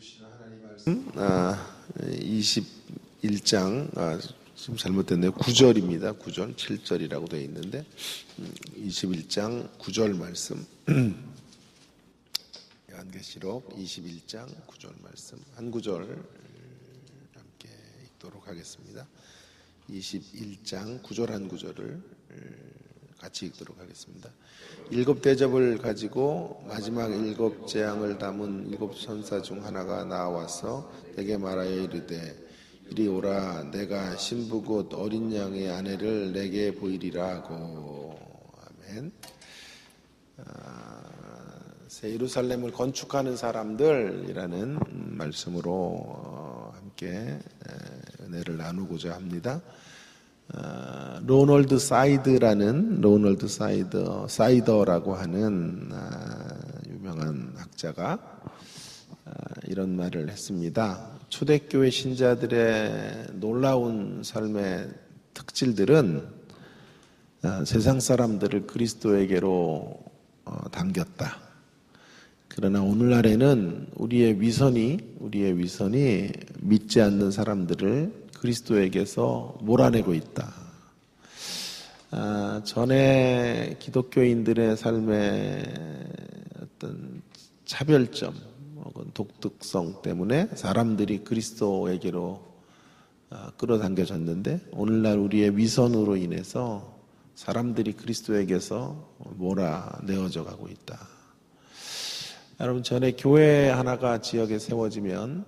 주시는 하나님 말씀 21장 지금 잘못됐네요. 9절입니다. 9절 7절이라고 되어 있는데 21장 9절 말씀 요한계시록 21장 9절 말씀 한 구절 함께 읽도록 하겠습니다. 21장 9절 한 구절을 같이 읽도록 하겠습니다. 일곱 대접을 가지고 마지막 일곱 재앙을 담은 일곱 천사 중 하나가 나와서 내게 말하여 이르되 이리 오라. 내가 신부 곧 어린 양의 아내를 내게 보이리라 하고. 아멘. 새 예루살렘을 건축하는 사람들이라는 말씀으로 함께 은혜를 나누고자 합니다. 로널드 사이더라고 하는 유명한 학자가 이런 말을 했습니다. 초대교회 신자들의 놀라운 삶의 특질들은 세상 사람들을 그리스도에게로 당겼다. 그러나 오늘날에는 우리의 위선이 믿지 않는 사람들을 그리스도에게서 몰아내고 있다. 전에 기독교인들의 삶의 어떤 차별점 혹은 독특성 때문에 사람들이 그리스도에게로 끌어당겨졌는데 오늘날 우리의 위선으로 인해서 사람들이 그리스도에게서 몰아내어져 가고 있다. 여러분, 전에 교회 하나가 지역에 세워지면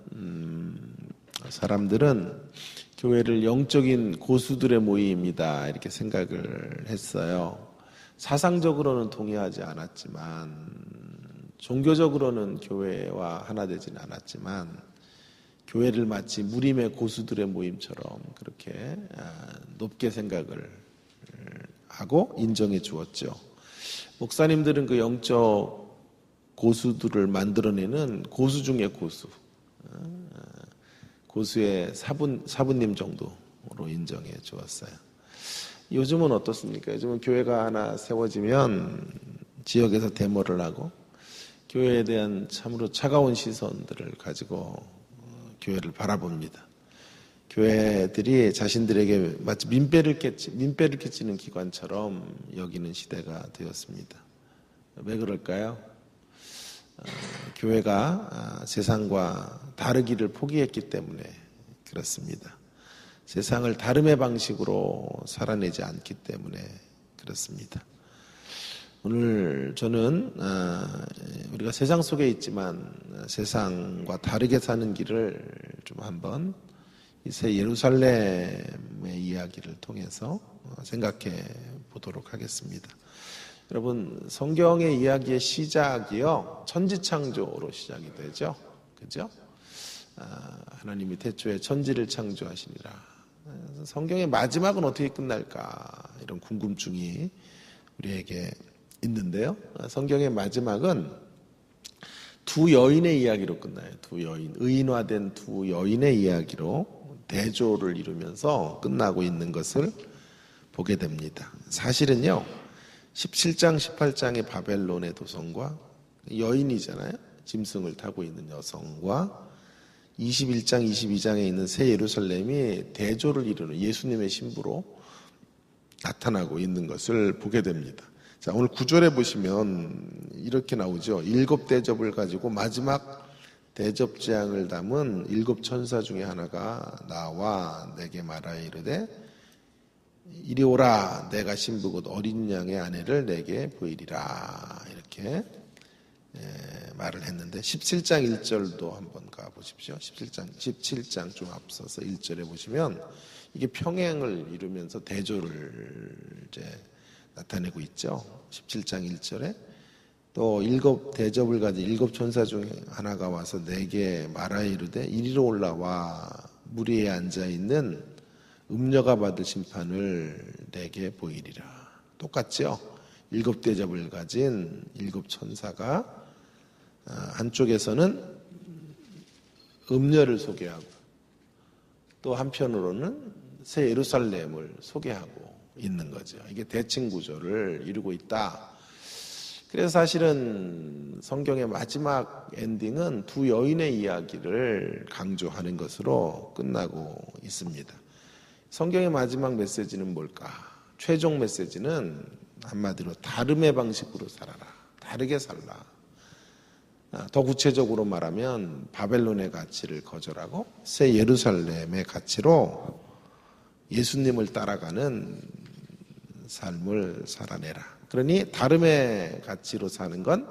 사람들은 교회를 영적인 고수들의 모임이다 이렇게 생각을 했어요. 사상적으로는 동의하지 않았지만 종교적으로는 교회와 하나 되지는 않았지만 교회를 마치 무림의 고수들의 모임처럼 그렇게 높게 생각을 하고 인정해 주었죠. 목사님들은 그 영적 고수들을 만들어내는 고수 중의 고수, 고수의 사부님 정도로 인정해 주었어요. 요즘은 어떻습니까? 요즘은 교회가 하나 세워지면 지역에서 데모를 하고 교회에 대한 참으로 차가운 시선들을 가지고 교회를 바라봅니다. 교회들이 자신들에게 마치 민폐를 끼치는 기관처럼 여기는 시대가 되었습니다. 왜 그럴까요? 교회가 세상과 다르기를 포기했기 때문에 그렇습니다. 세상을 다름의 방식으로 살아내지 않기 때문에 그렇습니다. 오늘 저는 우리가 세상 속에 있지만 세상과 다르게 사는 길을 좀 한번 이 새 예루살렘의 이야기를 통해서 생각해 보도록 하겠습니다. 여러분, 성경의 이야기의 시작이요, 천지창조로 시작이 되죠. 그죠? 하나님이 태초에 천지를 창조하시니라. 성경의 마지막은 어떻게 끝날까? 이런 궁금증이 우리에게 있는데요. 성경의 마지막은 두 여인의 이야기로 끝나요. 두 여인, 의인화된 두 여인의 이야기로 대조를 이루면서 끝나고 있는 것을 보게 됩니다. 사실은요, 17장, 18장의 바벨론의 도성과 여인이잖아요. 짐승을 타고 있는 여성과 21장, 22장에 있는 새 예루살렘이 대조를 이루는 예수님의 신부로 나타나고 있는 것을 보게 됩니다. 자, 오늘 9절에 보시면 이렇게 나오죠. 일곱 대접을 가지고 마지막 대접 재앙을 담은 일곱 천사 중에 하나가 나와 내게 말하여 이르되 이리 오라. 내가 신부 곧 어린 양의 아내를 내게 보이리라. 이렇게 말을 했는데 17장 1절도 한번 가보십시오. 17장 좀 앞서서 1절에 보시면 이게 평행을 이루면서 대조를 이제 나타내고 있죠. 17장 1절에 또 일곱 대접을 가진 일곱 천사 중 하나가 와서 내게 말하여 이르되 이리로 올라와 무리에 앉아 있는 음녀가 받을 심판을 내게 보이리라. 똑같죠? 일곱 대접을 가진 일곱 천사가 한쪽에서는 음녀를 소개하고 또 한편으로는 새 예루살렘을 소개하고 있는 거죠. 이게 대칭 구조를 이루고 있다. 그래서 사실은 성경의 마지막 엔딩은 두 여인의 이야기를 강조하는 것으로 끝나고 있습니다. 성경의 마지막 메시지는 뭘까? 최종 메시지는 한마디로 다름의 방식으로 살아라. 다르게 살라. 더 구체적으로 말하면 바벨론의 가치를 거절하고 새 예루살렘의 가치로 예수님을 따라가는 삶을 살아내라. 그러니 다름의 가치로 사는 건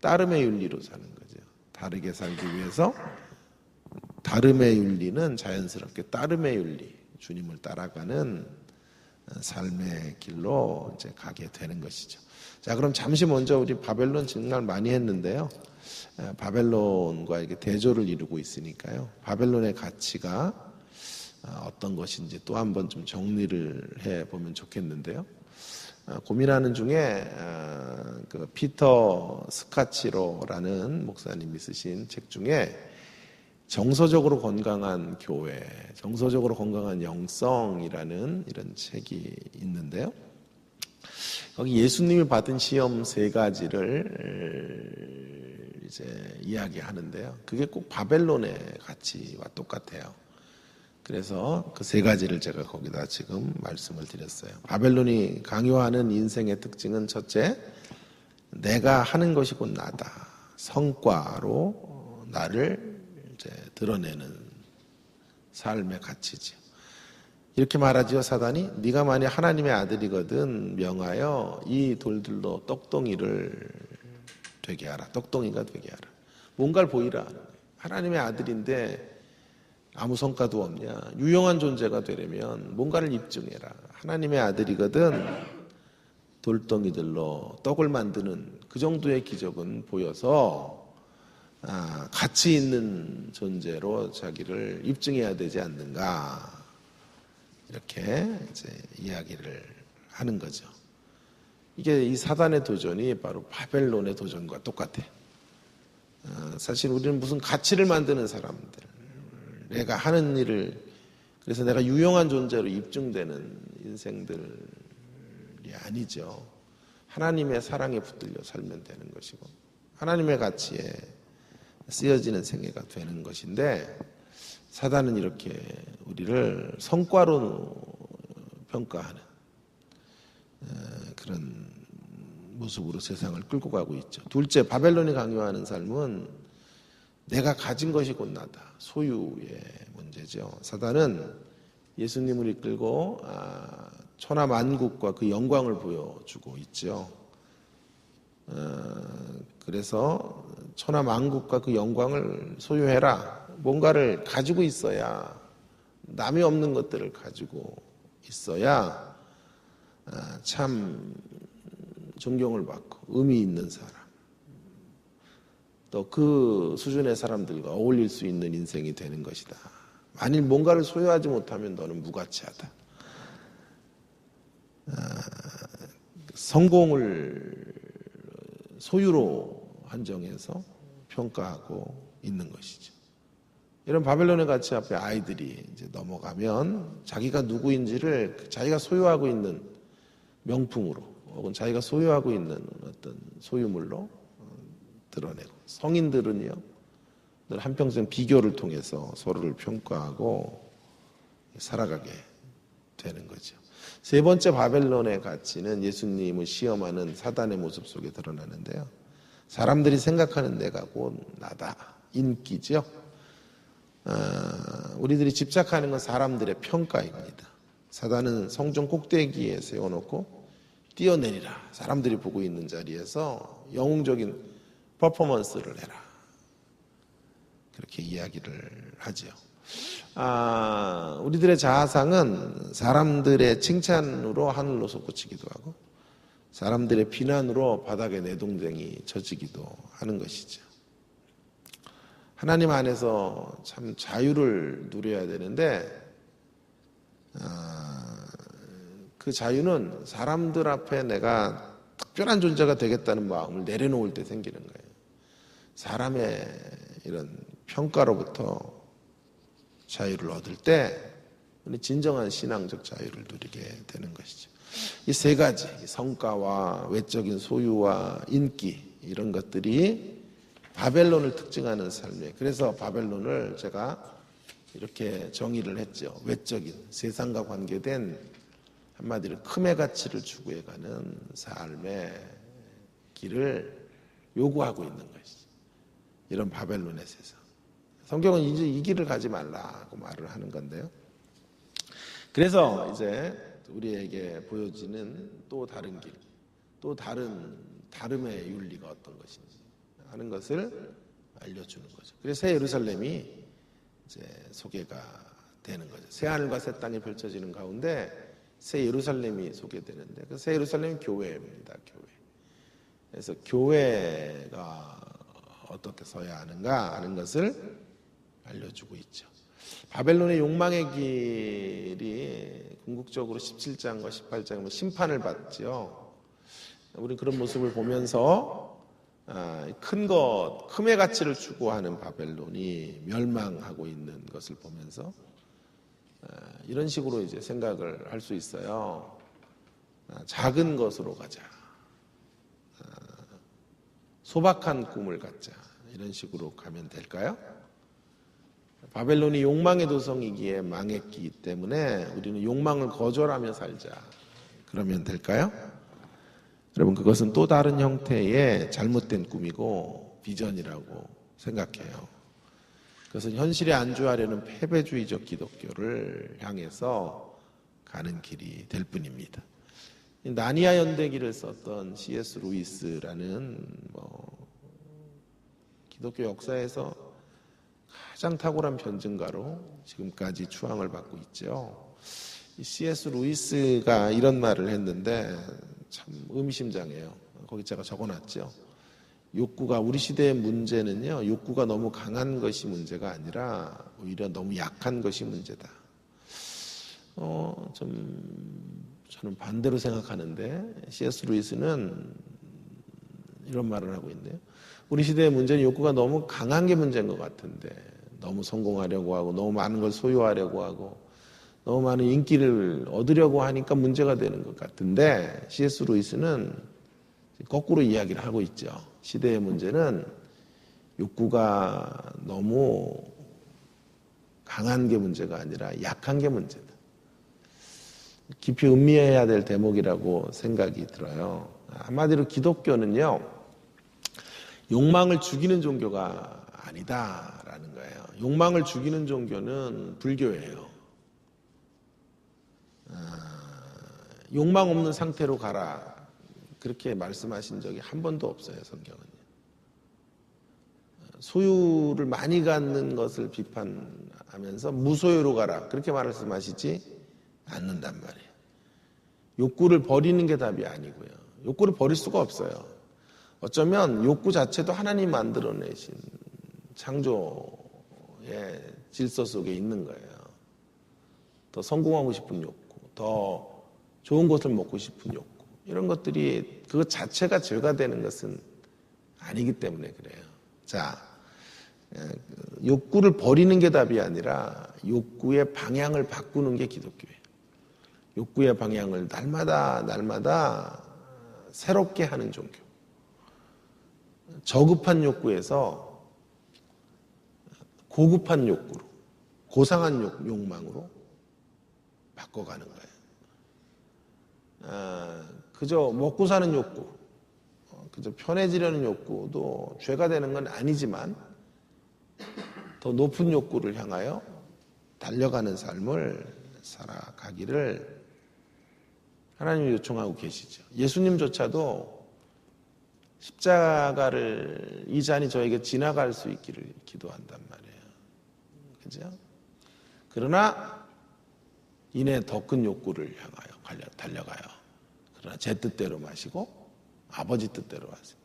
따름의 윤리로 사는 거죠. 다르게 살기 위해서 다름의 윤리는 자연스럽게 따름의 윤리, 주님을 따라가는 삶의 길로 이제 가게 되는 것이죠. 자, 그럼 잠시 먼저 우리 바벨론 정말 많이 했는데요. 바벨론과 이렇게 대조를 이루고 있으니까요. 바벨론의 가치가 어떤 것인지 또 한번 좀 정리를 해보면 좋겠는데요. 고민하는 중에 그 피터 스카치로라는 목사님이 쓰신 책 중에 정서적으로 건강한 교회, 정서적으로 건강한 영성이라는 이런 책이 있는데요. 거기 예수님이 받은 시험 세 가지를 이제 이야기하는데요. 그게 꼭 바벨론의 가치와 똑같아요. 그래서 그 세 가지를 제가 거기다 지금 말씀을 드렸어요. 바벨론이 강요하는 인생의 특징은 첫째, 내가 하는 것이 곧 나다. 성과로 나를 이제 드러내는 삶의 가치죠. 이렇게 말하지요, 사단이. 네가 만약 하나님의 아들이거든 명하여 이 돌들로 떡덩이를 되게 하라. 떡덩이가 되게 하라. 뭔가를 보이라. 하나님의 아들인데 아무 성과도 없냐. 유용한 존재가 되려면 뭔가를 입증해라. 하나님의 아들이거든 돌덩이들로 떡을 만드는 그 정도의 기적은 보여서 가치 있는 존재로 자기를 입증해야 되지 않는가. 이렇게 이제 이야기를 하는 거죠. 이게 이 사단의 도전이 바로 바벨론의 도전과 똑같아요. 사실 우리는 무슨 가치를 만드는 사람들, 내가 하는 일을, 그래서 내가 유용한 존재로 입증되는 인생들이 아니죠. 하나님의 사랑에 붙들려 살면 되는 것이고 하나님의 가치에 쓰여지는 생애가 되는 것인데, 사단은 이렇게 우리를 성과로 평가하는 그런 모습으로 세상을 끌고 가고 있죠. 둘째, 바벨론이 강요하는 삶은 내가 가진 것이 곧 나다. 소유의 문제죠. 사단은 예수님을 이끌고 천하 만국과 그 영광을 보여주고 있죠. 그래서 천하 만국과 그 영광을 소유해라. 뭔가를 가지고 있어야, 남이 없는 것들을 가지고 있어야 참 존경을 받고 의미 있는 사람, 또 그 수준의 사람들과 어울릴 수 있는 인생이 되는 것이다. 만일 뭔가를 소유하지 못하면 너는 무가치하다. 성공을 소유로 한정해서 평가하고 있는 것이죠. 이런 바벨론의 가치 앞에 아이들이 이제 넘어가면 자기가 누구인지를 자기가 소유하고 있는 명품으로 혹은 자기가 소유하고 있는 어떤 소유물로 드러내고, 성인들은요 늘 한평생 비교를 통해서 서로를 평가하고 살아가게 되는 거죠. 세 번째 바벨론의 가치는 예수님을 시험하는 사단의 모습 속에 드러나는데요. 사람들이 생각하는 내가 곧 나다. 인기죠. 우리들이 집착하는 건 사람들의 평가입니다. 사단은 성전 꼭대기에 세워놓고 뛰어내리라. 사람들이 보고 있는 자리에서 영웅적인 퍼포먼스를 해라. 그렇게 이야기를 하죠. 우리들의 자아상은 사람들의 칭찬으로 하늘로 솟구치기도 하고 사람들의 비난으로 바닥에 내동댕이 젖히기도 하는 것이죠. 하나님 안에서 참 자유를 누려야 되는데 그 자유는 사람들 앞에 내가 특별한 존재가 되겠다는 마음을 내려놓을 때 생기는 거예요. 사람의 이런 평가로부터 자유를 얻을 때 우리 진정한 신앙적 자유를 누리게 되는 것이죠. 이 세 가지, 성과와 외적인 소유와 인기, 이런 것들이 바벨론을 특징하는 삶이에요. 그래서 바벨론을 제가 이렇게 정의를 했죠. 외적인, 세상과 관계된 한마디로 금의 가치를 추구해가는 삶의 길을 요구하고 있는 것이죠. 이런 바벨론의 세상. 성경은 이제 이 길을 가지 말라고 말을 하는 건데요. 그래서 이제 우리에게 보여지는 또 다른 길, 또 다름의 윤리가 어떤 것인지 하는 것을 알려주는 거죠. 그래서 새 예루살렘이 이제 소개가 되는 거죠. 새 하늘과 새 땅이 펼쳐지는 가운데 새 예루살렘이 소개되는데 그 새 예루살렘이 교회입니다. 교회. 그래서 교회가 어떻게 서야 하는가 하는 것을 알려주고 있죠. 바벨론의 욕망의 길이 궁극적으로 17장과 18장에 심판을 받죠. 우리 그런 모습을 보면서 큰 것, 금의 가치를 추구하는 바벨론이 멸망하고 있는 것을 보면서 이런 식으로 이제 생각을 할 수 있어요. 작은 것으로 가자. 소박한 꿈을 갖자. 이런 식으로 가면 될까요? 바벨론이 욕망의 도성이기에 망했기 때문에 우리는 욕망을 거절하며 살자. 그러면 될까요? 여러분, 그것은 또 다른 형태의 잘못된 꿈이고 비전이라고 생각해요. 그것은 현실에 안주하려는 패배주의적 기독교를 향해서 가는 길이 될 뿐입니다. 나니아 연대기를 썼던 C.S. 루이스라는 기독교 역사에서 가장 탁월한 변증가로 지금까지 추앙을 받고 있죠. C.S. 루이스가 이런 말을 했는데 참 의미심장해요. 거기 제가 적어놨죠. 욕구가, 우리 시대의 문제는요, 욕구가 너무 강한 것이 문제가 아니라 오히려 너무 약한 것이 문제다. 저는 반대로 생각하는데 C.S. 루이스는 이런 말을 하고 있네요. 우리 시대의 문제는 욕구가 너무 강한 게 문제인 것 같은데 너무 성공하려고 하고 너무 많은 걸 소유하려고 하고 너무 많은 인기를 얻으려고 하니까 문제가 되는 것 같은데 C.S. 루이스는 거꾸로 이야기를 하고 있죠. 시대의 문제는 욕구가 너무 강한 게 문제가 아니라 약한 게 문제다. 깊이 음미해야 될 대목이라고 생각이 들어요. 한마디로 기독교는요, 욕망을 죽이는 종교가 아니다라는 거예요. 욕망을 죽이는 종교는 불교예요. 욕망 없는 상태로 가라. 그렇게 말씀하신 적이 한 번도 없어요, 성경은. 소유를 많이 갖는 것을 비판하면서 무소유로 가라. 그렇게 말씀하시지 않는단 말이에요. 욕구를 버리는 게 답이 아니고요. 욕구를 버릴 수가 없어요. 어쩌면 욕구 자체도 하나님 만들어내신 창조의 질서 속에 있는 거예요. 더 성공하고 싶은 욕구, 더 좋은 것을 먹고 싶은 욕구, 이런 것들이 그것 자체가 죄가 되는 것은 아니기 때문에 그래요. 자, 욕구를 버리는 게 답이 아니라 욕구의 방향을 바꾸는 게 기독교예요. 욕구의 방향을 날마다 새롭게 하는 종교. 저급한 욕구에서 고급한 욕구로, 고상한 욕망으로 바꿔가는 거예요. 그저 먹고 사는 욕구, 그저 편해지려는 욕구도 죄가 되는 건 아니지만 더 높은 욕구를 향하여 달려가는 삶을 살아가기를 하나님이 요청하고 계시죠. 예수님조차도 십자가를 이 잔이 저에게 지나갈 수 있기를 기도한단 말이에요. 그죠? 그러나 이내 더 큰 욕구를 향하여 달려가요. 그러나 제 뜻대로 마시고 아버지 뜻대로 하세요.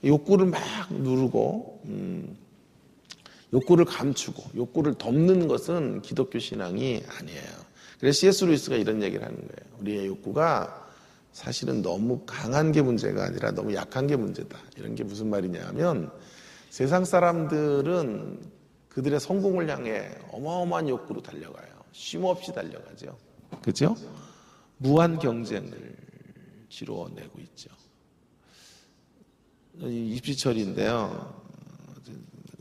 욕구를 막 누르고 욕구를 감추고 욕구를 덮는 것은 기독교 신앙이 아니에요. 그래서 C.S. 루이스가 이런 얘기를 하는 거예요. 우리의 욕구가 사실은 너무 강한 게 문제가 아니라 너무 약한 게 문제다. 이런 게 무슨 말이냐 하면 세상 사람들은 그들의 성공을 향해 어마어마한 욕구로 달려가요. 쉼없이 달려가죠. 그죠? 무한 경쟁을 지루어내고 있죠. 입시철인데요.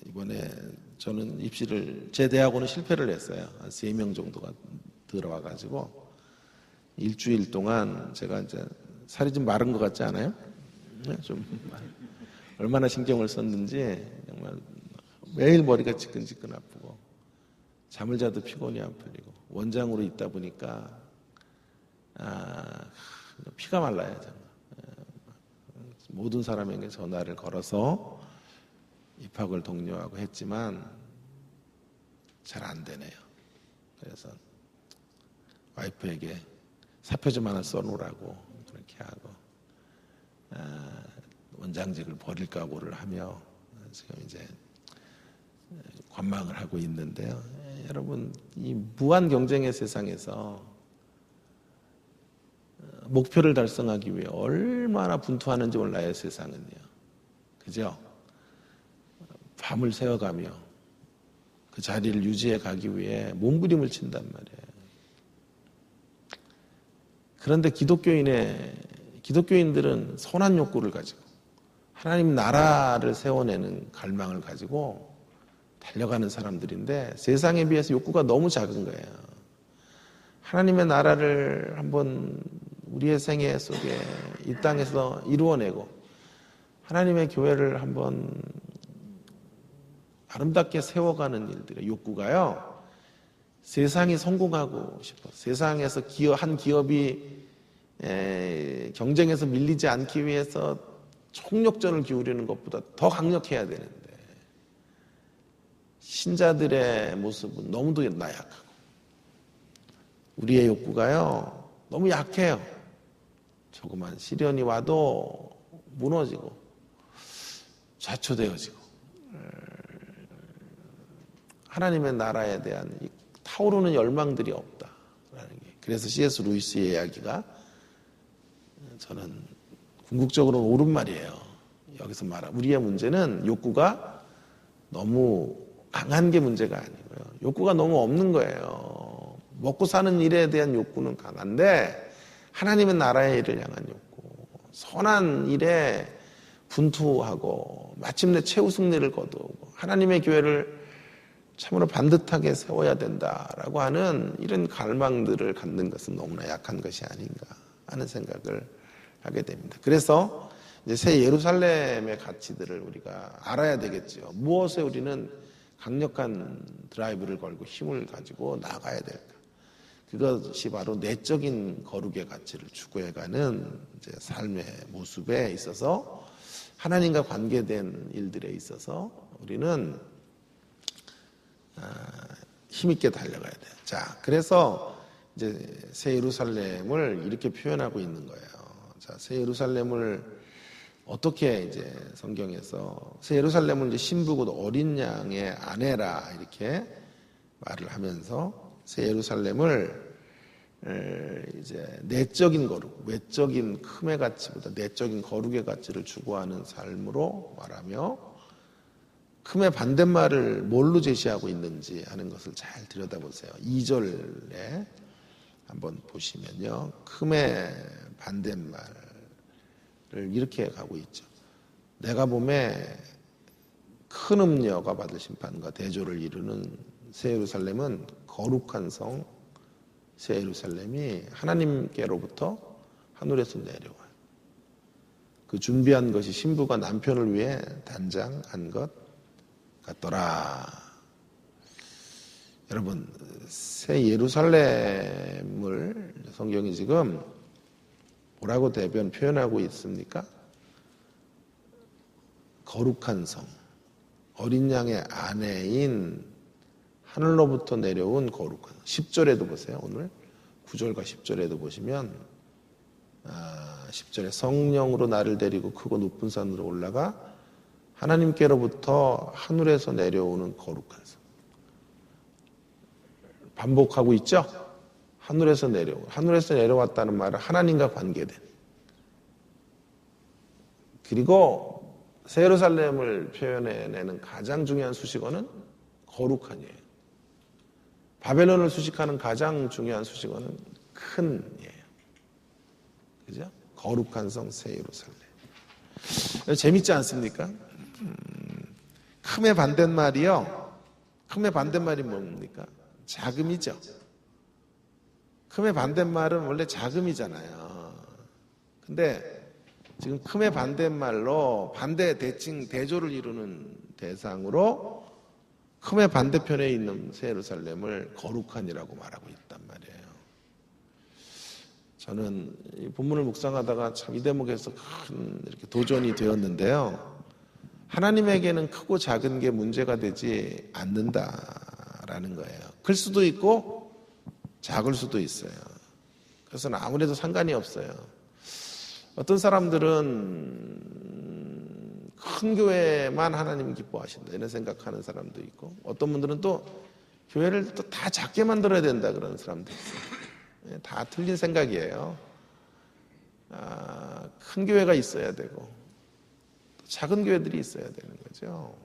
이번에 저는 입시를 제 대학원은 실패를 했어요. 한 3명 정도가 들어와가지고 일주일 동안 제가 이제 살이 좀 마른 것 같지 않아요? 좀 얼마나 신경을 썼는지 정말 매일 머리가 지끈지끈 아프고 잠을 자도 피곤이 안 풀리고 원장으로 있다 보니까 피가 말라요. 정말. 모든 사람에게 전화를 걸어서 입학을 독려하고 했지만 잘 안 되네요. 그래서 와이프에게 사표 좀 하나 써놓으라고 그렇게 하고 원장직을 버릴 각오를 하며 지금 이제 관망을 하고 있는데요. 여러분, 이 무한 경쟁의 세상에서 목표를 달성하기 위해 얼마나 분투하는지 몰라요, 세상은요. 그죠? 밤을 새워가며 그 자리를 유지해 가기 위해 몸부림을 친단 말이에요. 그런데 기독교인들은 선한 욕구를 가지고 하나님 나라를 세워내는 갈망을 가지고 달려가는 사람들인데 세상에 비해서 욕구가 너무 작은 거예요. 하나님의 나라를 한번 우리의 생애 속에 이 땅에서 이루어내고 하나님의 교회를 한번 아름답게 세워가는 일들의 욕구가요. 세상이 성공하고 싶어. 세상에서 한 기업이 경쟁에서 밀리지 않기 위해서 총력전을 기울이는 것보다 더 강력해야 되는데 신자들의 모습은 너무도 나약하고 우리의 욕구가요. 너무 약해요. 조그만 시련이 와도 무너지고 좌초되어지고 하나님의 나라에 대한 타오르는 열망들이 없다라는 게. 그래서 C.S. 루이스의 이야기가 저는 궁극적으로는 옳은 말이에요. 여기서 말한 우리의 문제는 욕구가 너무 강한 게 문제가 아니고요. 욕구가 너무 없는 거예요. 먹고 사는 일에 대한 욕구는 강한데 하나님의 나라의 일을 향한 욕구, 선한 일에 분투하고 마침내 최우승리를 거두고 하나님의 교회를 참으로 반듯하게 세워야 된다라고 하는 이런 갈망들을 갖는 것은 너무나 약한 것이 아닌가 하는 생각을 하게 됩니다. 그래서 이제 새 예루살렘의 가치들을 우리가 알아야 되겠죠. 무엇에 우리는 강력한 드라이브를 걸고 힘을 가지고 나가야 될까? 그것이 바로 내적인 거룩의 가치를 추구해가는 이제 삶의 모습에 있어서 하나님과 관계된 일들에 있어서 우리는 힘있게 달려가야 돼요. 자, 그래서 이제 새 예루살렘을 이렇게 표현하고 있는 거예요. 자, 새 예루살렘을 어떻게 이제 성경에서 새 예루살렘을 이제 신부고 어린 양의 아내라 이렇게 말을 하면서 새 예루살렘을 이제 내적인 거룩, 외적인 큼의 가치보다 내적인 거룩의 가치를 추구하는 삶으로 말하며 큼의 반대말을 뭘로 제시하고 있는지 하는 것을 잘 들여다보세요. 2절에 한번 보시면요. 큼의 반대말을 이렇게 가고 있죠. 내가 봄에 큰 음녀가 받을 심판과 대조를 이루는 새 예루살렘은 거룩한 성, 새 예루살렘이 하나님께로부터 하늘에서 내려와요. 그 준비한 것이 신부가 남편을 위해 단장한 것 같더라. 여러분, 새 예루살렘을 성경이 지금 뭐라고 표현하고 있습니까? 거룩한 성, 어린 양의 아내인 하늘로부터 내려온 거룩한 성. 10절에도 보세요. 오늘 9절과 10절에도 보시면 10절에 성령으로 나를 데리고 크고 높은 산으로 올라가 하나님께로부터 하늘에서 내려오는 거룩한 성. 반복하고 있죠? 하늘에서 내려왔다는 말은 하나님과 관계된. 그리고 새 예루살렘을 표현해내는 가장 중요한 수식어는 거룩한이에요. 바벨론을 수식하는 가장 중요한 수식어는 큰이에요. 그죠? 거룩한 성 새 예루살렘. 재밌지 않습니까? 큼의 반대말이요. 큼의 반대말이 뭡니까? 자금이죠. 큼의 반대말은 원래 자금이잖아요. 근데 지금 큼의 반대말로 반대 대칭 대조를 이루는 대상으로 큼의 반대편에 있는 새 예루살렘을 거룩한이라고 말하고 있단 말이에요. 저는 이 본문을 묵상하다가 참 이 대목에서 큰 이렇게 도전이 되었는데요. 하나님에게는 크고 작은 게 문제가 되지 않는다라는 거예요. 클 수도 있고 작을 수도 있어요. 그래서 아무래도 상관이 없어요. 어떤 사람들은 큰 교회만 하나님 기뻐하신다 이런 생각하는 사람도 있고, 어떤 분들은 또 교회를 또 다 작게 만들어야 된다 그러는 사람도 있어요. 다 틀린 생각이에요. 큰 교회가 있어야 되고 작은 교회들이 있어야 되는 거죠.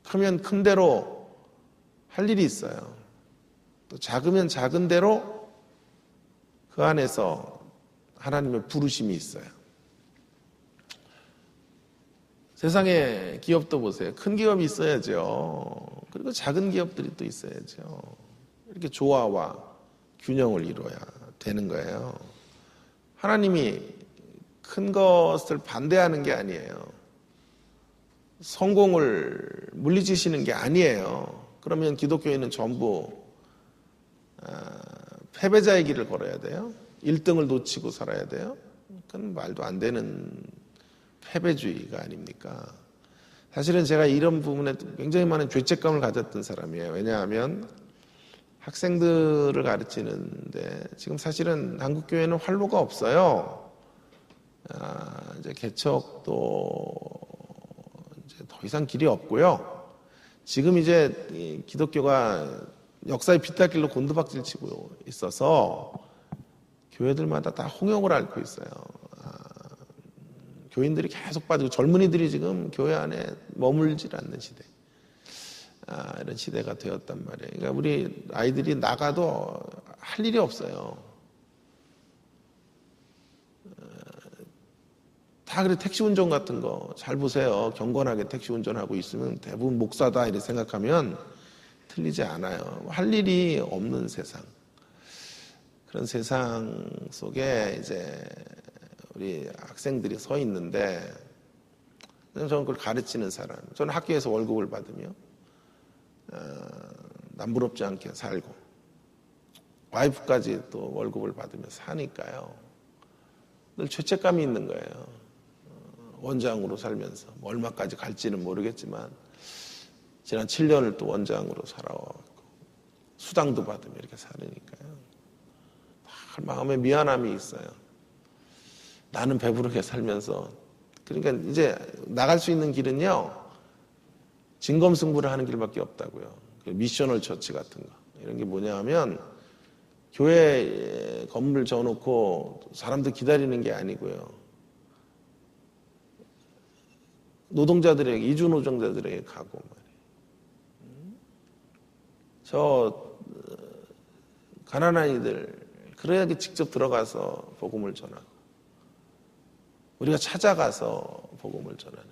크면 큰 대로 할 일이 있어요. 또 작으면 작은 대로 그 안에서 하나님의 부르심이 있어요. 세상에 기업도 보세요. 큰 기업이 있어야죠. 그리고 작은 기업들이 또 있어야죠. 이렇게 조화와 균형을 이루어야 되는 거예요. 하나님이 큰 것을 반대하는 게 아니에요. 성공을 물리치시는 게 아니에요. 그러면 기독교인은 전부 패배자의 길을 걸어야 돼요. 1등을 놓치고 살아야 돼요. 그건 말도 안 되는 패배주의가 아닙니까? 사실은 제가 이런 부분에 굉장히 많은 죄책감을 가졌던 사람이에요. 왜냐하면 학생들을 가르치는데 지금 사실은 한국교회는 활로가 없어요. 이제 개척도 이제 더 이상 길이 없고요. 지금 이제 기독교가 역사의 비탈길로 곤두박질 치고 있어서 교회들마다 다 홍역을 앓고 있어요. 교인들이 계속 빠지고 젊은이들이 지금 교회 안에 머물질 않는 시대. 이런 시대가 되었단 말이에요. 그러니까 우리 아이들이 나가도 할 일이 없어요. 다 그래 택시 운전 같은 거 잘 보세요. 경건하게 택시 운전하고 있으면 대부분 목사다 이렇게 생각하면 틀리지 않아요. 할 일이 없는 세상. 그런 세상 속에 이제 우리 학생들이 서 있는데, 저는 그걸 가르치는 사람, 저는 학교에서 월급을 받으며 남부럽지 않게 살고 와이프까지 또 월급을 받으며 사니까요. 늘 죄책감이 있는 거예요. 원장으로 살면서 얼마까지 갈지는 모르겠지만 지난 7년을 또 원장으로 살아왔고 수당도 받으며 이렇게 살으니까요. 마음에 미안함이 있어요. 나는 배부르게 살면서. 그러니까 이제 나갈 수 있는 길은요, 진검승부를 하는 길밖에 없다고요. 미셔널 처치 같은 거. 이런 게 뭐냐 하면 교회 건물 져놓고 사람들 기다리는 게 아니고요. 노동자들에게, 이주노동자들에게 가고 말이에요. 저 가난한 이들, 그래야지 직접 들어가서 복음을 전하고 우리가 찾아가서 복음을 전하는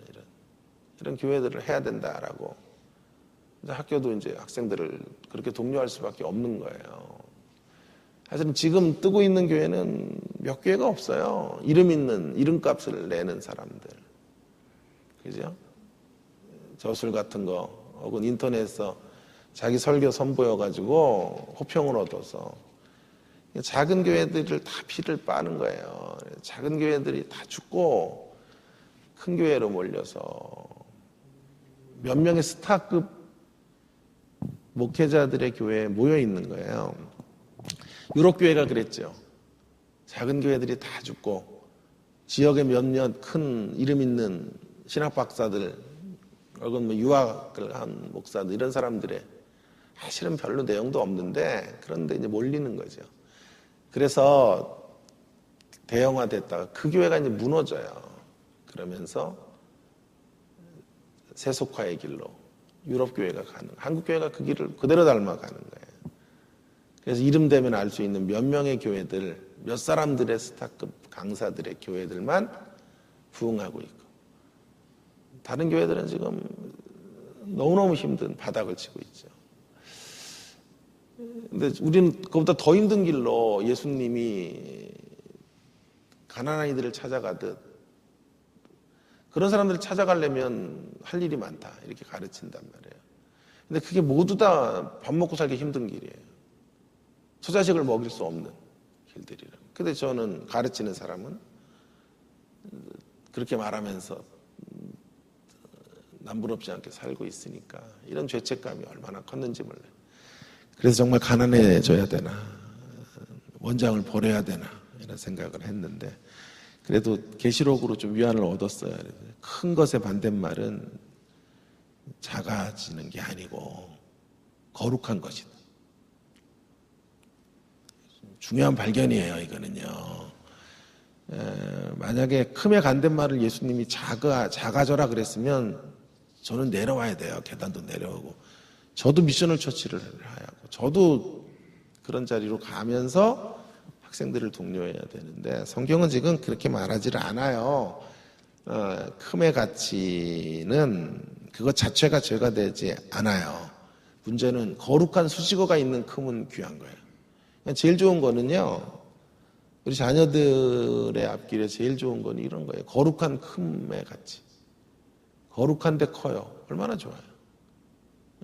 이런 교회들을 해야 된다라고. 학교도 이제 학생들을 그렇게 독려할 수밖에 없는 거예요. 사실은 지금 뜨고 있는 교회는 몇 교회가 없어요. 이름 있는, 이름값을 내는 사람들. 그죠? 저술 같은 거, 혹은 인터넷에서 자기 설교 선보여가지고 호평을 얻어서 작은 교회들을 다 피를 빠는 거예요. 작은 교회들이 다 죽고 큰 교회로 몰려서 몇 명의 스타급 목회자들의 교회에 모여 있는 거예요. 유럽 교회가 그랬죠. 작은 교회들이 다 죽고 지역의 몇몇 큰 이름 있는 신학 박사들, 혹은 뭐 유학을 한 목사들, 이런 사람들의 사실은 별로 내용도 없는데 그런데 이제 몰리는 거죠. 그래서 대형화됐다가 그 교회가 이제 무너져요. 그러면서 세속화의 길로 유럽 교회가 가는, 한국 교회가 그 길을 그대로 닮아가는 거예요. 그래서 이름 되면 알 수 있는 몇 명의 교회들, 몇 사람들의 스타급 강사들의 교회들만 부흥하고 있고, 다른 교회들은 지금 너무너무 힘든 바닥을 치고 있죠. 근데 우리는 그보다 더 힘든 길로 예수님이 가난한 이들을 찾아가듯 그런 사람들을 찾아가려면 할 일이 많다 이렇게 가르친단 말이에요. 근데 그게 모두 다 밥 먹고 살기 힘든 길이에요. 처자식을 먹일 수 없는 길들이라. 근데 저는 가르치는 사람은 그렇게 말하면서 남부럽지 않게 살고 있으니까 이런 죄책감이 얼마나 컸는지 몰라요. 그래서 정말 가난해져야 되나, 원장을 버려야 되나 이런 생각을 했는데, 그래도 계시록으로 좀 위안을 얻었어요. 큰 것의 반대말은 작아지는 게 아니고 거룩한 것이다. 중요한 발견이에요, 이거는요. 만약에 큼의 반대말을 예수님이 작아져라 그랬으면 저는 내려와야 돼요. 계단도 내려오고. 저도 미셔널 처치를 하고, 저도 그런 자리로 가면서 학생들을 독려해야 되는데, 성경은 지금 그렇게 말하지를 않아요. 큼의 가치는 그것 자체가 죄가 되지 않아요. 문제는 거룩한 수식어가 있는 큼은 귀한 거예요. 제일 좋은 거는요, 우리 자녀들의 앞길에 제일 좋은 건 이런 거예요. 거룩한 큼의 가치. 거룩한데 커요. 얼마나 좋아요.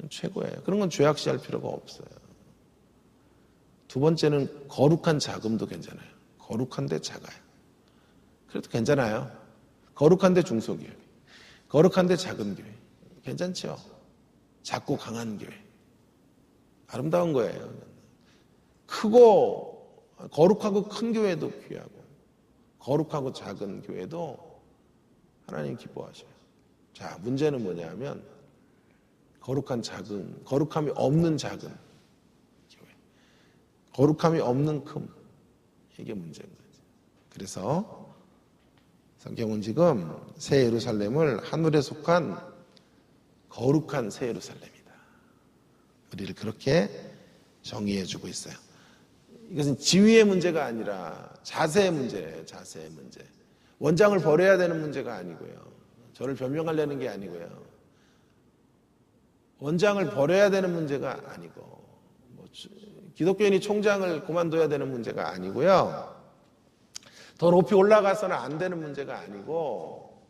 최고예요. 그런 건 죄악시할 필요가 없어요. 두 번째는 거룩한 자금도 괜찮아요. 거룩한데 작아요. 그래도 괜찮아요. 거룩한데 중소교회, 거룩한데 작은 교회, 괜찮죠? 작고 강한 교회, 아름다운 거예요. 크고 거룩하고 큰 교회도 귀하고, 거룩하고 작은 교회도 하나님 기뻐하셔요. 자, 문제는 뭐냐면 거룩함이 없는 작은 교회, 거룩함이 없는 큼, 이게 문제인 거죠. 그래서 성경은 지금 새 예루살렘을 하늘에 속한 거룩한 새 예루살렘이다, 우리를 그렇게 정의해주고 있어요. 이것은 지위의 문제가 아니라 자세의 문제예요. 자세의 문제. 원장을 버려야 되는 문제가 아니고요. 저를 변명하려는 게 아니고요. 원장을 버려야 되는 문제가 아니고, 기독교인이 총장을 그만둬야 되는 문제가 아니고요. 더 높이 올라가서는 안 되는 문제가 아니고,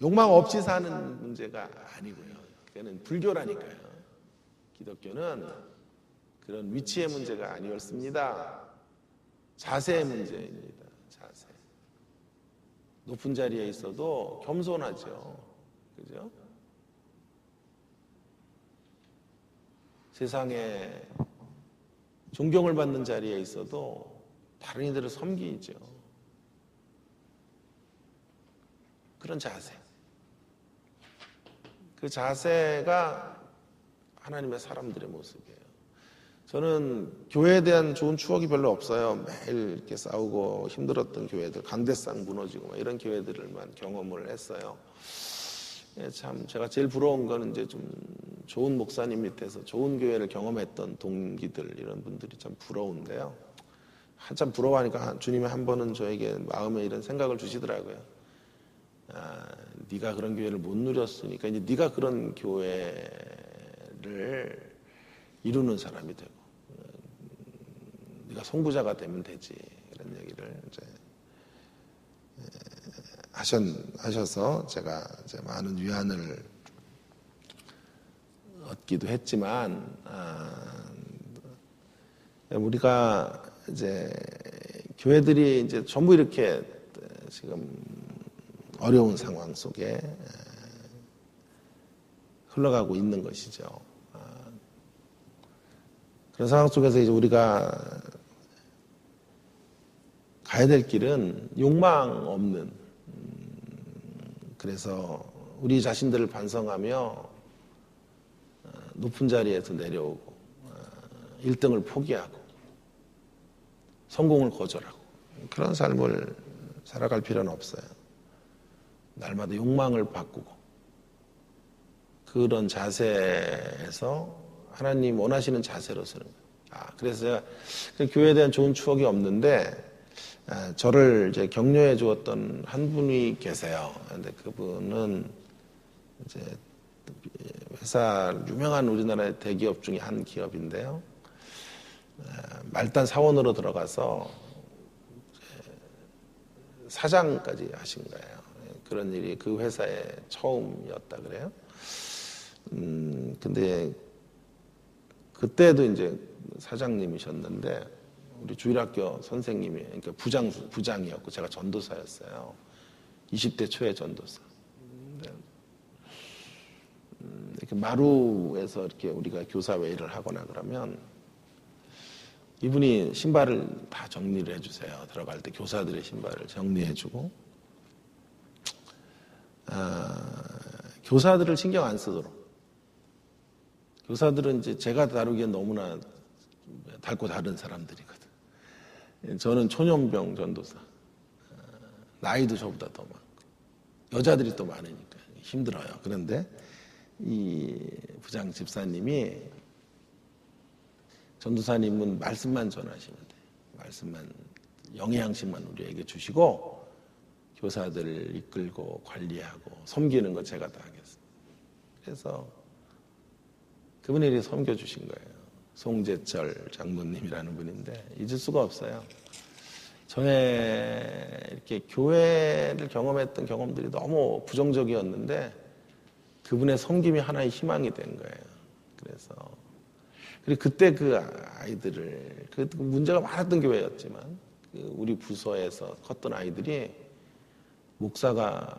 욕망 없이 사는 문제가 아니고요. 그는 불교라니까요. 기독교는 그런 위치의 문제가 아니었습니다. 자세의 문제입니다. 자세. 높은 자리에 있어도 겸손하죠. 그죠? 세상에 존경을 받는 자리에 있어도 다른 이들을 섬기죠. 그런 자세. 그 자세가 하나님의 사람들의 모습이에요. 저는 교회에 대한 좋은 추억이 별로 없어요. 매일 이렇게 싸우고 힘들었던 교회들, 강대상 무너지고 이런 교회들만 경험을 했어요. 참 제가 제일 부러운 거는 이제 좀 좋은 목사님 밑에서 좋은 교회를 경험했던 동기들, 이런 분들이 참 부러운데요. 한참 부러워하니까 주님이 한 번은 저에게 마음에 이런 생각을 주시더라고요. 네가 그런 교회를 못 누렸으니까 이제 네가 그런 교회를 이루는 사람이 되고, 네가 송부자가 되면 되지, 이런 얘기를 이제 하셔서 제가 이제 많은 위안을 얻기도 했지만, 우리가 이제 교회들이 이제 전부 이렇게 지금 어려운 상황 속에 흘러가고 있는 것이죠. 그런 상황 속에서 이제 우리가 가야 될 길은 욕망 없는, 그래서 우리 자신들을 반성하며 높은 자리에서 내려오고 1등을 포기하고 성공을 거절하고 그런 삶을 살아갈 필요는 없어요. 날마다 욕망을 바꾸고 그런 자세에서 하나님 원하시는 자세로 서는 거예요. 그래서 제가 교회에 대한 좋은 추억이 없는데, 저를 이제 격려해 주었던 한 분이 계세요. 근데 그분은 이제 회사 유명한 우리나라의 대기업 중에 한 기업인데요. 말단 사원으로 들어가서 사장까지 하신 거예요. 그런 일이 그 회사에 처음이었다 그래요. 근데 그때도 이제 사장님이셨는데 우리 주일학교 선생님이 그러니까 부장이었고 제가 전도사였어요. 20대 초에 전도사. 이렇게 마루에서 이렇게 우리가 교사회의를 하거나 그러면 이분이 신발을 다 정리를 해주세요. 들어갈 때 교사들의 신발을 정리해주고 교사들을 신경 안 쓰도록. 교사들은 이제 제가 다루기엔 너무나 닳고 다른 사람들이거든. 저는 초년병 전도사. 나이도 저보다 더 많고 여자들이 또 많으니까 힘들어요. 그런데 이 부장 집사님이 전도사님은 말씀만 전하시면 돼요. 말씀만 영양식만 우리에게 주시고 교사들을 이끌고 관리하고 섬기는 거 제가 다 하겠습니다. 그래서 그분이 이렇게 섬겨주신 거예요. 송재철 장로님이라는 분인데 잊을 수가 없어요. 저의 이렇게 교회를 경험했던 경험들이 너무 부정적이었는데 그분의 섬김이 하나의 희망이 된 거예요. 그리고 그때 그 아이들을 그 문제가 많았던 교회였지만 우리 부서에서 컸던 아이들이 목사가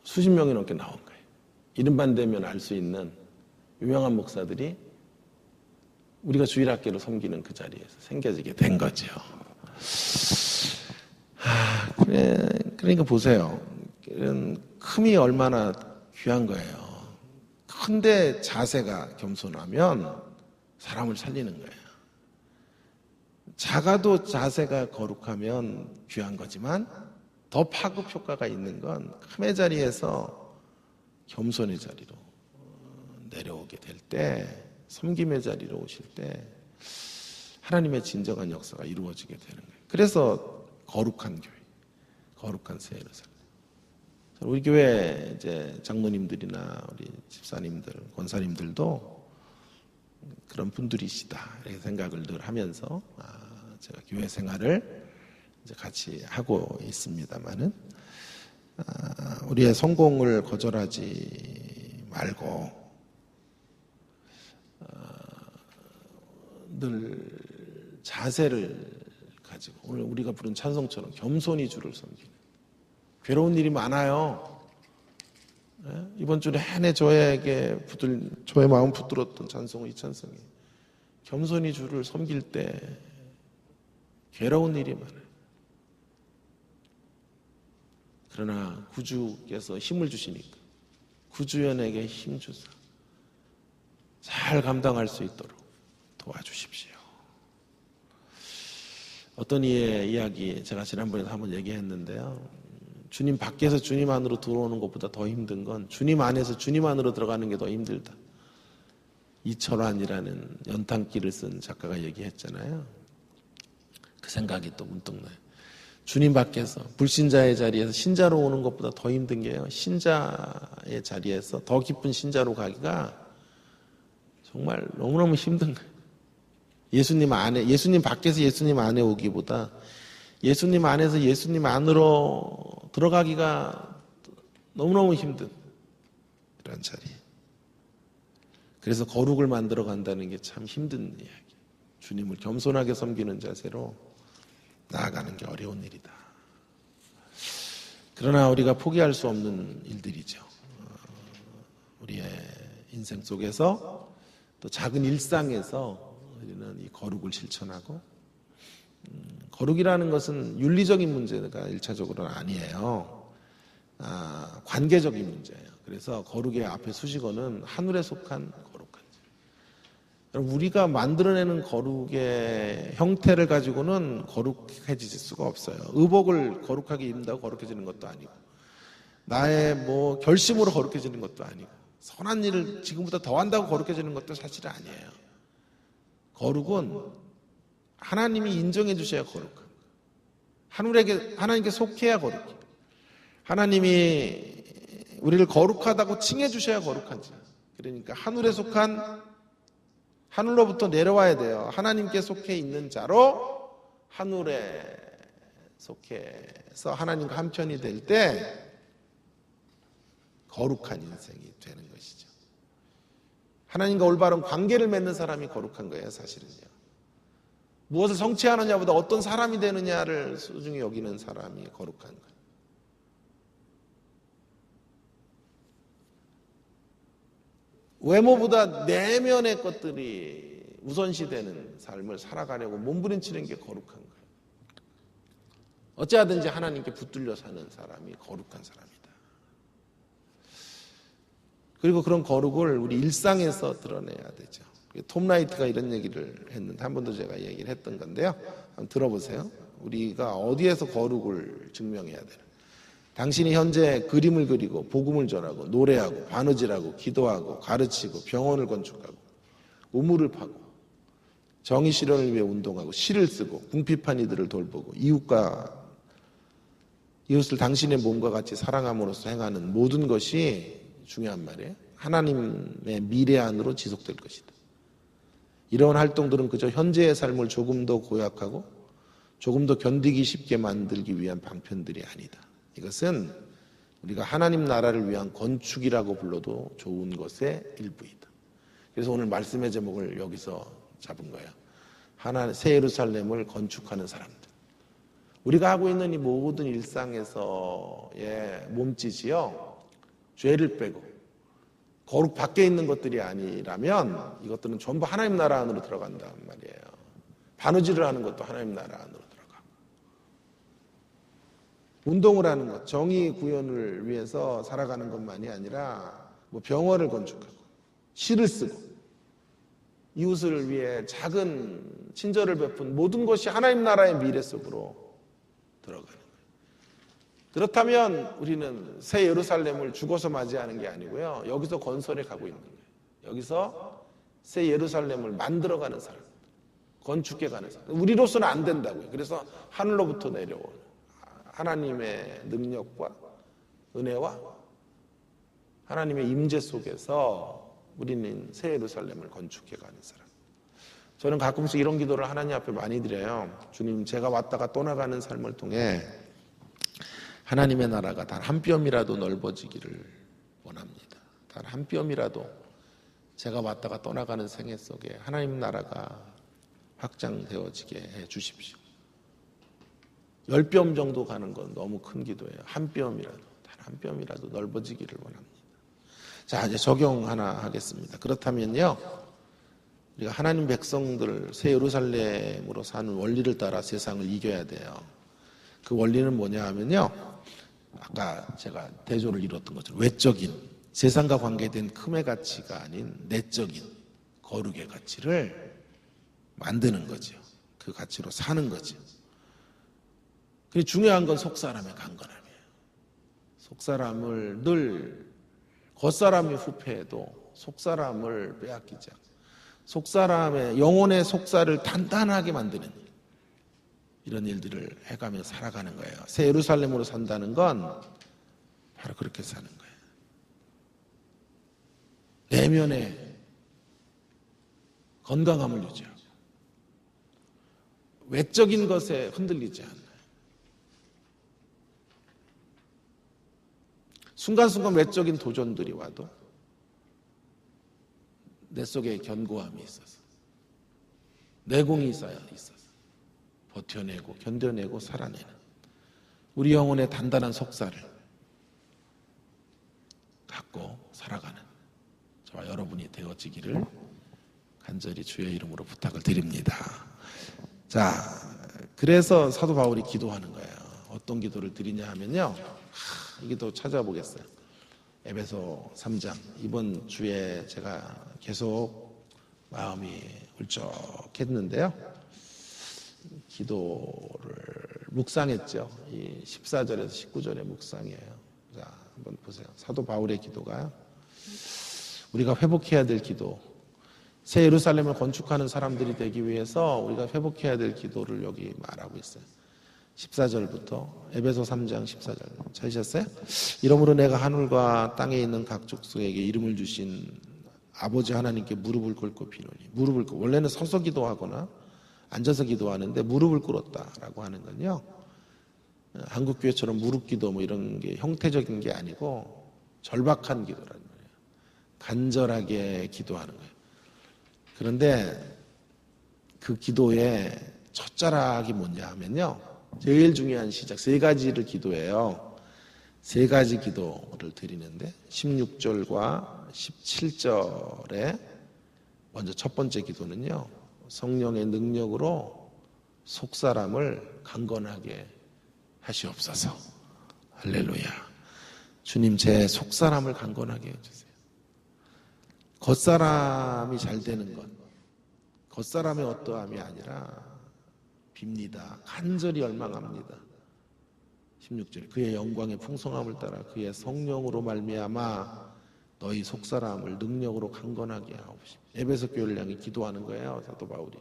수십 명이 넘게 나온 거예요. 이름만 대면 알 수 있는 유명한 목사들이 우리가 주일학교를 섬기는 그 자리에서 생겨지게 된 거죠. 그러니까 보세요. 큼이 얼마나 귀한 거예요. 근데 자세가 겸손하면 사람을 살리는 거예요. 작아도 자세가 거룩하면 귀한 거지만 더 파급 효과가 있는 건 큼의 자리에서 겸손의 자리로 내려오게 될 때, 섬김의 자리로 오실 때 하나님의 진정한 역사가 이루어지게 되는 거예요. 그래서 거룩한 교회, 거룩한 세례를 살아요. 우리 교회 이제 장로님들이나 우리 집사님들, 권사님들도 그런 분들이시다 이렇게 생각을 늘 하면서 제가 교회 생활을 이제 같이 하고 있습니다만은 우리의 성공을 거절하지 말고 늘 자세를 가지고 오늘 우리가 부른 찬송처럼 겸손히 주를 섬기는. 괴로운 일이 많아요. 이번 주 내내 저의 마음 붙들었던 찬송은 이 찬송이에요. 겸손히 주를 섬길 때 괴로운 일이 많아요. 그러나 구주께서 힘을 주시니까 구주연에게 힘 주사 잘 감당할 수 있도록 도와주십시오. 어떤 이의 이야기 제가 지난번에도 한번 얘기했는데요. 주님 밖에서 주님 안으로 들어오는 것보다 더 힘든 건 주님 안에서 주님 안으로 들어가는 게 더 힘들다. 이철환이라는 연탄기를 쓴 작가가 얘기했잖아요. 그 생각이 또 문득 나요. 주님 밖에서 불신자의 자리에서 신자로 오는 것보다 더 힘든 게요. 신자의 자리에서 더 깊은 신자로 가기가 정말 너무너무 힘든 거예요. 예수님 밖에서 예수님 안에 오기보다 예수님 안에서 예수님 안으로 들어가기가 너무너무 힘든 그런 자리. 그래서 거룩을 만들어 간다는 게 참 힘든 이야기. 주님을 겸손하게 섬기는 자세로 나아가는 게 어려운 일이다. 그러나 우리가 포기할 수 없는 일들이죠. 우리의 인생 속에서 또 작은 일상에서 우리는 이 거룩을 실천하고 거룩이라는 것은 윤리적인 문제가 1차적으로는 아니에요. 관계적인 문제예요. 그래서 거룩의 앞에 수식어는 하늘에 속한 거룩한 자. 우리가 만들어내는 거룩의 형태를 가지고는 거룩해질 수가 없어요. 의복을 거룩하게 입는다고 거룩해지는 것도 아니고 나의 결심으로 거룩해지는 것도 아니고 선한 일을 지금보다 더 한다고 거룩해지는 것도 사실 아니에요. 거룩은 하나님이 인정해 주셔야 거룩한 거예요. 하나님께 속해야 거룩해. 하나님이 우리를 거룩하다고 칭해 주셔야 거룩한지. 그러니까 하늘로부터 내려와야 돼요. 하나님께 속해 있는 자로 하늘에 속해서 하나님과 한편이 될 때 거룩한 인생이 되는 것이죠. 하나님과 올바른 관계를 맺는 사람이 거룩한 거예요, 사실은요. 무엇을 성취하느냐보다 어떤 사람이 되느냐를 소중히 여기는 사람이 거룩한 거예요. 외모보다 내면의 것들이 우선시되는 삶을 살아가려고 몸부림치는 게 거룩한 거예요. 어찌하든지 하나님께 붙들려 사는 사람이 거룩한 사람이다. 그리고 그런 거룩을 우리 일상에서 드러내야 되죠. 톰 라이트가 이런 얘기를 했는데 한 번도 제가 얘기를 했던 건데요. 한번 들어보세요. 우리가 어디에서 거룩을 증명해야 되나? 당신이 현재 그림을 그리고 복음을 전하고 노래하고 바느질하고 기도하고 가르치고 병원을 건축하고 우물을 파고 정의 실현을 위해 운동하고 시를 쓰고 궁핍한 이들을 돌보고 이웃을 당신의 몸과 같이 사랑함으로써 행하는 모든 것이 중요한 말이에요. 하나님의 미래 안으로 지속될 것이다. 이러한 활동들은 그저 현재의 삶을 조금 더 고약하고 조금 더 견디기 쉽게 만들기 위한 방편들이 아니다. 이것은 우리가 하나님 나라를 위한 건축이라고 불러도 좋은 것의 일부이다. 그래서 오늘 말씀의 제목을 여기서 잡은 거예요. 새 예루살렘을 건축하는 사람들. 우리가 하고 있는 이 모든 일상에서의 몸짓이요, 죄를 빼고 거룩 밖에 있는 것들이 아니라면 이것들은 전부 하나님 나라 안으로 들어간단 말이에요. 바느질을 하는 것도 하나님 나라 안으로 들어가고, 운동을 하는 것, 정의 구현을 위해서 살아가는 것만이 아니라 병원을 건축하고 시를 쓰고 이웃을 위해 작은 친절을 베푼 모든 것이 하나님 나라의 미래 속으로 들어가는 거예요. 그렇다면 우리는 새 예루살렘을 죽어서 맞이하는 게 아니고요, 여기서 건설해 가고 있는 거예요. 여기서 새 예루살렘을 만들어가는 사람, 건축해 가는 사람. 우리로서는 안 된다고요. 그래서 하늘로부터 내려온 하나님의 능력과 은혜와 하나님의 임재 속에서 우리는 새 예루살렘을 건축해 가는 사람. 저는 가끔씩 이런 기도를 하나님 앞에 많이 드려요. 주님, 제가 왔다가 떠나가는 삶을 통해 하나님의 나라가 단 한 뼘이라도 넓어지기를 원합니다. 단 한 뼘이라도 제가 왔다가 떠나가는 생애 속에 하나님 나라가 확장되어지게 해 주십시오. 10뼘 정도 가는 건 너무 큰 기도예요. 한 뼘이라도, 단 한 뼘이라도 넓어지기를 원합니다. 자, 이제 적용 하나 하겠습니다. 그렇다면요, 우리가 하나님 백성들 새 예루살렘으로 사는 원리를 따라 세상을 이겨야 돼요. 그 원리는 뭐냐 하면요, 아까 제가 대조를 이뤘던 것처럼 외적인 세상과 관계된 큼의 가치가 아닌 내적인 거룩의 가치를 만드는 거죠. 그 가치로 사는 거죠. 그리고 중요한 건 속사람의 강건함이에요. 속사람을 늘 겉사람이 후패해도 속사람을 빼앗기지 않고 속사람의 영혼의 속살을 단단하게 만드는 이런 일들을 해가며 살아가는 거예요. 새 예루살렘으로 산다는 건 바로 그렇게 사는 거예요. 내면의 건강함을 유지하고 외적인 것에 흔들리지 않아요. 순간순간 외적인 도전들이 와도 내 속에 견고함이 있어서, 내공이 있어서 버텨내고 견뎌내고 살아내는 우리 영혼의 단단한 속살을 갖고 살아가는 저와 여러분이 되어지기를 간절히 주의 이름으로 부탁을 드립니다. 자, 그래서 사도 바울이 기도하는 거예요. 어떤 기도를 드리냐 하면요, 이 기도 찾아보겠어요. 에베소 3장. 이번 주에 제가 계속 마음이 울적했는데요, 기도를 묵상했죠. 이 14절에서 19절의 묵상이에요. 자, 한번 보세요. 사도 바울의 기도가 우리가 회복해야 될 기도, 새 예루살렘을 건축하는 사람들이 되기 위해서 우리가 회복해야 될 기도를 여기 말하고 있어요. 14절부터 에베소 3장 14절 찾으셨어요? 이러므로 내가 하늘과 땅에 있는 각 족속에게 이름을 주신 아버지 하나님께 무릎을 꿇고 비노니 무릎을 꿇고 원래는 서서 기도하거나 앉아서 기도하는데 무릎을 꿇었다라고 하는 건요. 한국 교회처럼 무릎 기도 뭐 이런 게 형태적인 게 아니고 절박한 기도란 말이에요. 간절하게 기도하는 거예요. 그런데 그 기도의 첫자락이 뭐냐 하면요. 제일 중요한 시작 세 가지를 기도해요. 세 가지 기도를 드리는데 16절과 17절에 먼저 첫 번째 기도는요. 성령의 능력으로 속사람을 강건하게 하시옵소서. 할렐루야. 주님 제 속사람을 강건하게 해주세요. 겉사람이 잘 되는 것, 겉사람의 어떠함이 아니라 빕니다. 간절히 열망합니다. 16절 그의 영광의 풍성함을 따라 그의 성령으로 말미암아 너희 속사람을 능력으로 강건하게 하옵시고 에베소 교회를 향해 기도하는 거예요. 사도 바울이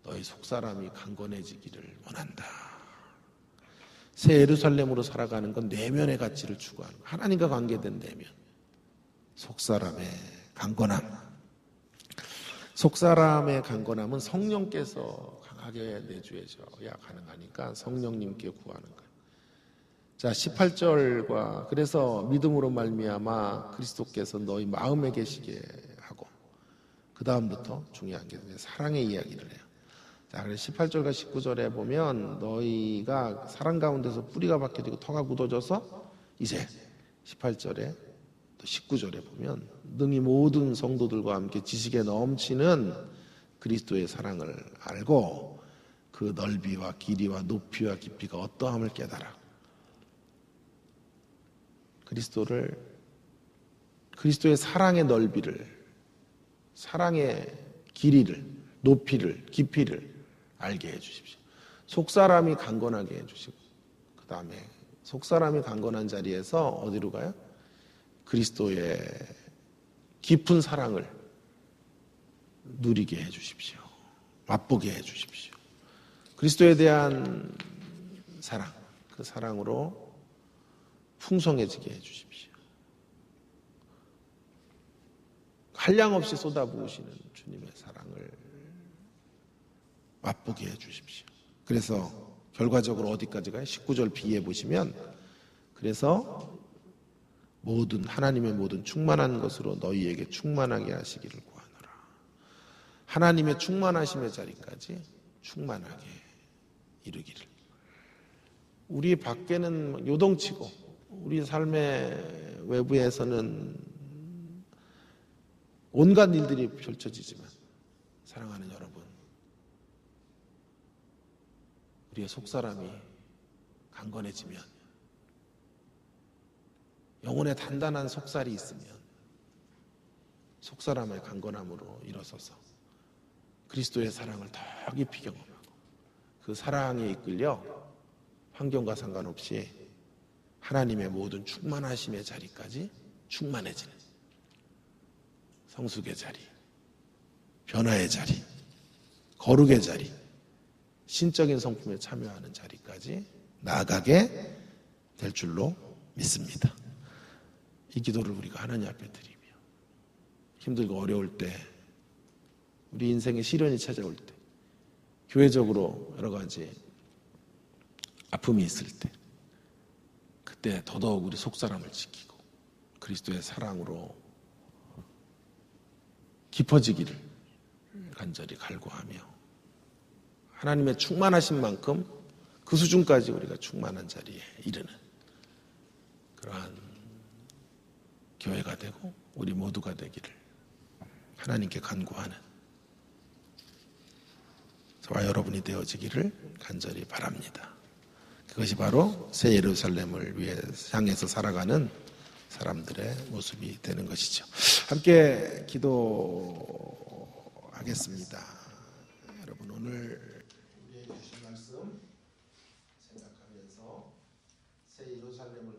너희 속사람이 강건해지기를 원한다. 새 예루살렘으로 살아가는 건 내면의 가치를 추구하는 거예요. 하나님과 관계된 내면 속사람의 강건함. 속사람의 강건함은 성령께서 강하게 내주셔야 가능하니까 성령님께 구하는 거예요. 자, 18절과 그래서 믿음으로 말미암아 그리스도께서 너희 마음에 계시게 하고 그 다음부터 중요한 게 사랑의 이야기를 해요. 자, 그래서 18절과 19절에 보면 너희가 사랑 가운데서 뿌리가 박혀지고 터가 굳어져서 이제 18절에 또 19절에 보면 능히 모든 성도들과 함께 지식에 넘치는 그리스도의 사랑을 알고 그 넓이와 길이와 높이와 깊이가 어떠함을 깨달아. 그리스도의 사랑의 넓이를, 사랑의 길이를, 높이를, 깊이를 알게 해주십시오. 속사람이 강건하게 해주시고 그 다음에 속사람이 강건한 자리에서 어디로 가요? 그리스도의 깊은 사랑을 누리게 해주십시오. 맛보게 해주십시오. 그리스도에 대한 사랑, 그 사랑으로 풍성해지게 해주십시오. 한량없이 쏟아부으시는 주님의 사랑을 맛보게 해주십시오. 그래서 결과적으로 어디까지 가요? 19절 B에 보시면 그래서 하나님의 모든 충만한 것으로 너희에게 충만하게 하시기를 구하노라. 하나님의 충만하심의 자리까지 충만하게 이르기를. 우리 밖에는 요동치고 우리 삶의 외부에서는 온갖 일들이 펼쳐지지만 사랑하는 여러분, 우리의 속사람이 강건해지면 영혼에 단단한 속살이 있으면 속사람의 강건함으로 일어서서 그리스도의 사랑을 더 깊이 경험하고 그 사랑에 이끌려 환경과 상관없이 하나님의 모든 충만하심의 자리까지 충만해지는 성숙의 자리, 변화의 자리, 거룩의 자리, 신적인 성품에 참여하는 자리까지 나아가게 될 줄로 믿습니다. 이 기도를 우리가 하나님 앞에 드리며 힘들고 어려울 때, 우리 인생에 시련이 찾아올 때, 교회적으로 여러 가지 아픔이 있을 때, 그때 더더욱 우리 속사람을 지키고 그리스도의 사랑으로 깊어지기를 간절히 갈구하며 하나님의 충만하신 만큼 그 수준까지 우리가 충만한 자리에 이르는 그러한 교회가 되고 우리 모두가 되기를 하나님께 간구하는 저와 여러분이 되어지기를 간절히 바랍니다. 그것이 바로 새 예루살렘을 위해 향해서 살아가는 사람들의 모습이 되는 것이죠. 함께 기도하겠습니다. 여러분 오늘 우리에게 주신 말씀 생각하면서 새 예루살렘을